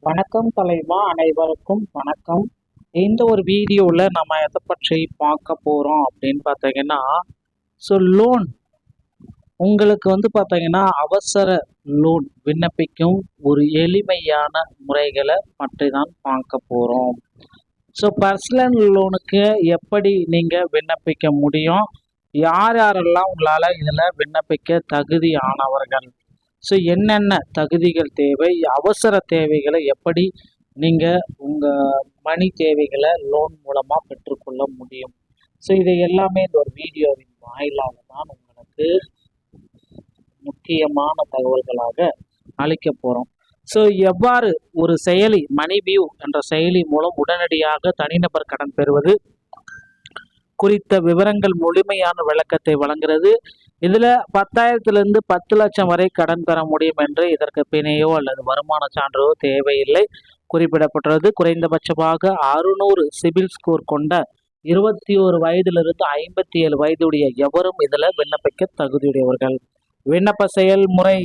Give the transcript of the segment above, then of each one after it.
வணக்கம் தலைவா, அனைவருக்கும் வணக்கம். இந்த ஒரு வீடியோவில் நம்ம எதை பற்றி பார்க்க போகிறோம் அப்படின்னு பார்த்தீங்கன்னா, லோன் உங்களுக்கு பார்த்தீங்கன்னா அவசர லோன் விண்ணப்பிக்கும் ஒரு எளிமையான முறைகளை பற்றி தான் பார்க்க போகிறோம். பர்சனல் லோனுக்கு எப்படி நீங்கள் விண்ணப்பிக்க முடியும், யார் யாரெல்லாம் உங்களால் இதில் விண்ணப்பிக்க தகுதியானவர்கள், என்னென்ன தகுதிகள் தேவை, அவசர தேவைகளை எப்படி நீங்கள் உங்கள் மணி தேவைகளை லோன் மூலமாக பெற்றுக்கொள்ள முடியும். இதை எல்லாமே இந்த ஒரு வீடியோவின் வாயிலாக தான் உங்களுக்கு முக்கியமான தகவல்களாக அளிக்க போகிறோம். எவ்வாறு ஒரு செயலி மணி வியூ என்ற செயலி மூலம் உடனடியாக தனிநபர் கடன் பெறுவது குறித்த விவரங்கள் முழுமையான விளக்கத்தை வழங்குகிறது. இதில் 10,000 10 லட்சம் வரை கடன் பெற முடியும் என்று இதற்கு பிணையோ அல்லது வருமான சான்றோ தேவையில்லை குறிப்பிடப்பட்டுள்ளது. குறைந்தபட்சமாக 600 சிபில் ஸ்கோர் கொண்ட 21 வயதிலிருந்து 57 வயதுடைய எவரும் இதில் விண்ணப்பிக்க தகுதியுடையவர்கள். விண்ணப்ப செயல்முறை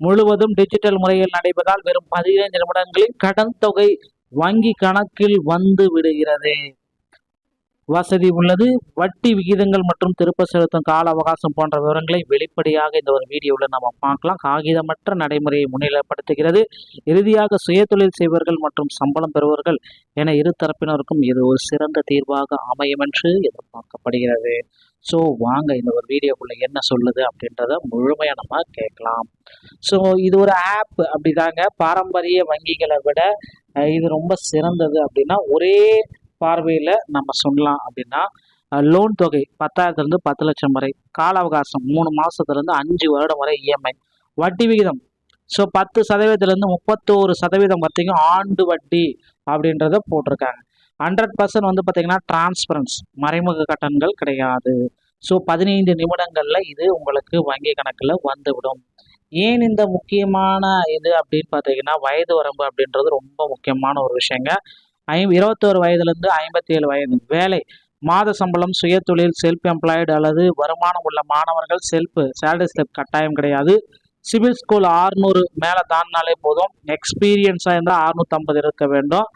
முழுவதும் டிஜிட்டல் முறையில் நடைபெற்றால் வெறும் 15 நிமிடங்களில் கடன் தொகை வங்கி கணக்கில் வந்து விடுகிறது. வசதி உள்ளது. வட்டி விகிதங்கள் மற்றும் திருப்ப செலுத்தும் கால அவகாசம் போன்ற விவரங்களை வெளிப்படையாக இந்த ஒரு வீடியோவில் நம்ம பார்க்கலாம். காகிதமற்ற நடைமுறையை முன்னிலைப்படுத்துகிறது. இறுதியாக சுயதொழில் செய்பவர்கள் மற்றும் சம்பளம் பெறுவர்கள் என இரு தரப்பினருக்கும் இது ஒரு சிறந்த தீர்வாக அமையும் என்று எதிர்பார்க்கப்படுகிறது. வாங்க இந்த ஒரு வீடியோக்குள்ள என்ன சொல்லுது அப்படின்றத முழுமையாக நம்ம கேட்கலாம். இது ஒரு ஆப் அப்படிதாங்க. பாரம்பரிய வங்கிகளை விட இது ரொம்ப சிறந்தது அப்படின்னா ஒரே பார்வையில் நம்ம சொல்லலாம். அப்படின்னா லோன் தொகை 10,000 10 லட்சம் வரை, கால அவகாசம் 3 மாதத்துலேருந்து 5 வருடம் வரை இஎம்ஐ, வட்டி விகிதம் 10% 31% வரைக்கும் ஆண்டு வட்டி அப்படின்றத போட்டிருக்காங்க. 100% பார்த்தீங்கன்னா டிரான்ஸ்பரன்ஸ், மறைமுக கட்டணங்கள் கிடையாது. 15 நிமிடங்களில் இது உங்களுக்கு வங்கி கணக்கில் வந்துவிடும். ஏன் இந்த முக்கியமான இது அப்படின்னு பார்த்தீங்கன்னா வயது வரம்பு அப்படின்றது ரொம்ப முக்கியமான ஒரு விஷயங்க. 21 வயதுலேருந்து 57 வயது, வேலை, மாத சம்பளம், சுயதொழில், செல்ஃப் எம்ப்ளாய்டு அல்லது வருமானம் உள்ள மாணவர்கள் சேலரி ஸ்லிப் கட்டாயம் கிடையாது. சிவில் ஸ்கோர் 600 மேலே தாண்டினாலே போதும். எக்ஸ்பீரியன்ஸாக இருந்தால் 650 இருக்க வேண்டும்.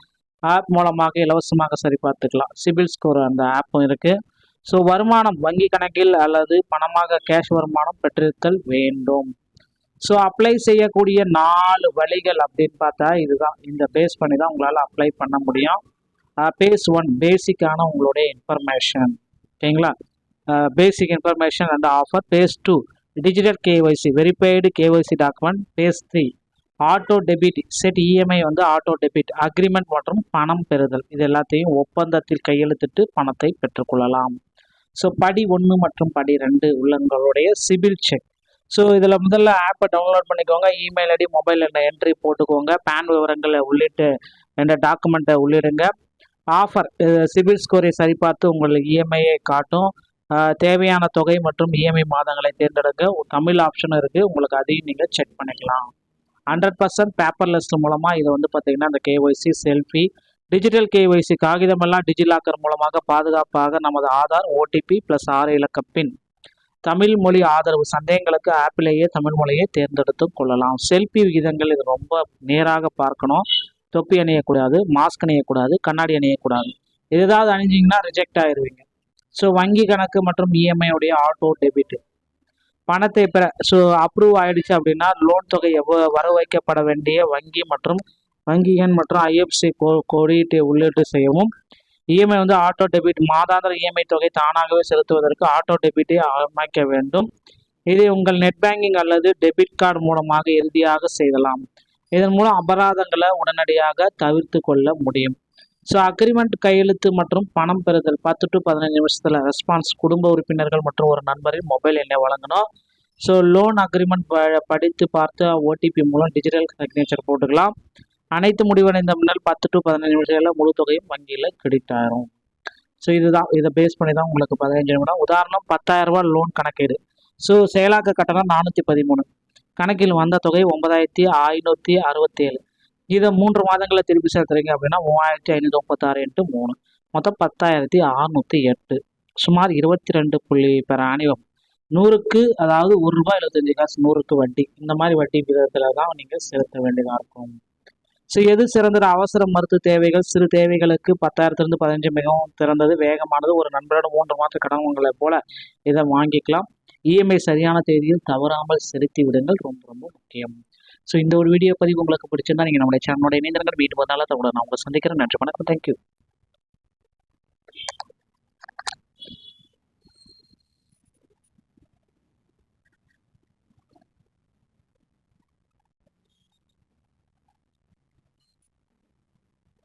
ஆப் மூலமாக இலவசமாக சரி பார்த்துக்கலாம். சிவில் ஸ்கோர் அந்த ஆப்பும் இருக்குது. வருமானம் வங்கி கணக்கில் அல்லது பணமாக கேஷ் வருமானம் பெற்றிருத்தல் வேண்டும். அப்ளை செய்யக்கூடிய 4 வழிகள் அப்படின்னு பார்த்தா இதுதான். இந்த பேஸ் பண்ணி தான் உங்களால் அப்ளை பண்ண முடியும். பேஸ் 1 பேசிக்கான உங்களுடைய இன்ஃபர்மேஷன், ஓகேங்களா? Basic information and offer. Phase 2 digital KYC, verified KYC document. Phase 3 auto debit, set EMI auto debit, agreement மற்றும் பணம் பெறுதல். இது எல்லாத்தையும் ஒப்பந்தத்தில் கையெழுத்திட்டு பணத்தை பெற்றுக்கொள்ளலாம். படி 1 மற்றும் படி 2 உள்ளவங்களுடைய சிபில் செக். இதில் முதல்ல ஆப்பை டவுன்லோட் பண்ணிக்கோங்க. இமெயில் ஐடி, மொபைல் எண்ணை என்ட்ரி போட்டுக்கோங்க. பேன் விவரங்களை உள்ளிட்டு என்ற டாக்குமெண்ட்டை உள்ளிடுங்க. ஆஃபர், சிபில் ஸ்கோரை சரிபார்த்து உங்களுக்கு இஎம்ஐயை காட்டும். தேவையான தொகை மற்றும் இஎம்ஐ மாதங்களை தேர்ந்தெடுக்க தமிழ் ஆப்ஷனும் இருக்குது. உங்களுக்கு அதையும் நீங்கள் செக் பண்ணிக்கலாம். 100% பேப்பர்லெஸ் மூலமாக இது பார்த்தீங்கன்னா இந்த கேஒய்சி செல்ஃபி, டிஜிட்டல் கேஒய்சி காகிதமெல்லாம் டிஜிலாக்கர் மூலமாக பாதுகாப்பாக நமது ஆதார், ஓடிபி ப்ளஸ் 6 இலக்க பின், தமிழ் மொழி ஆதரவு. சந்தேகங்களுக்கு ஆப்பிலேயே தமிழ் மொழியை தேர்ந்தெடுத்து கொள்ளலாம். செல்ஃபி விகிதங்கள் இது ரொம்ப நேராக பார்க்கணும். தொப்பி அணியக்கூடாது, மாஸ்க் அணியக்கூடாது, கண்ணாடி அணியக்கூடாது. ஏதாவது அணிஞ்சிங்கன்னா ரிஜெக்ட் ஆயிடுவீங்க. வங்கி கணக்கு மற்றும் இஎம்ஐ ஆட்டோ டெபிட், பணத்தை பெற அப்ரூவ் ஆயிடுச்சு அப்படின்னா லோன் தொகை வர வைக்கப்பட வேண்டிய வங்கி மற்றும் வங்கி எண் மற்றும் ஐஎஃப்சி கோடிட்டு உள்ளிட்டு செய்யவும். இஎம்ஐ ஆட்டோ டெபிட், மாதாந்திர இஎம்ஐ தொகை தானாகவே செலுத்துவதற்கு ஆட்டோ டெபிட்டை அமைக்க வேண்டும். இதை உங்கள் நெட் பேங்கிங் அல்லது டெபிட் கார்டு மூலமாக இறுதியாக செய்யலாம். இதன் மூலம் அபராதங்களை உடனடியாக தவிர்த்து கொள்ள முடியும். அக்ரிமெண்ட் கையெழுத்து மற்றும் பணம் பெறுதல் 10 to 15 நிமிஷத்தில் ரெஸ்பான்ஸ். குடும்ப உறுப்பினர்கள் மற்றும் ஒரு நண்பரின் மொபைல் எண்ணை வழங்கணும். லோன் அக்ரிமெண்ட் படித்து பார்த்து ஓடிபி மூலம் டிஜிட்டல் சிக்னேச்சர் போட்டுக்கலாம். அனைத்து முடிவடைந்த முன்னால் 10 to 15 நிமிஷங்களில் முழு தொகையும் வங்கியில் கிரெடிட் ஆயிரும். இதுதான், இதை பேஸ் பண்ணி தான் உங்களுக்கு 15 நிமிடம். உதாரணம் 10,000 ரூபாய் லோன் கணக்கீடு. செயலாக்க கட்டணம் 413, கணக்கில் வந்த தொகை 9,567. இதை 3 மாதங்களில் திருப்பி செலுத்துறீங்க அப்படின்னா 3,536 × 3 மொத்தம் 10,608. சுமார் 22 புள்ளி பெர் ஆனிவம். 100க்கு அதாவது ₹1.75 100க்கு வட்டி. இந்த மாதிரி வட்டி விதத்தில் தான் நீங்கள் செலுத்த வேண்டியதாக இருக்கும். ஸோ எது சிறந்தது? அவசர மருத்துவ தேவைகள், சிறு தேவைகளுக்கு 10,000 15 மிகவும் சிறந்தது, வேகமானது. ஒரு நண்பரோட 3 மாத கடன் உங்களை போல இதை வாங்கிக்கலாம். இஎம்ஐ சரியான தேதியில் தவறாமல் செலுத்தி விடுங்கள், ரொம்ப ரொம்ப முக்கியம். ஸோ இந்த ஒரு வீடியோ பதிவு உங்களுக்கு பிடிச்சிருந்தா நீங்கள் நம்மளுடைய சேனலோட இணைந்திருங்கள். வீட்டு பார்த்தாலும் நான் உங்களை சந்திக்கிறேன். நன்றி, வணக்கம், தேங்க்யூ.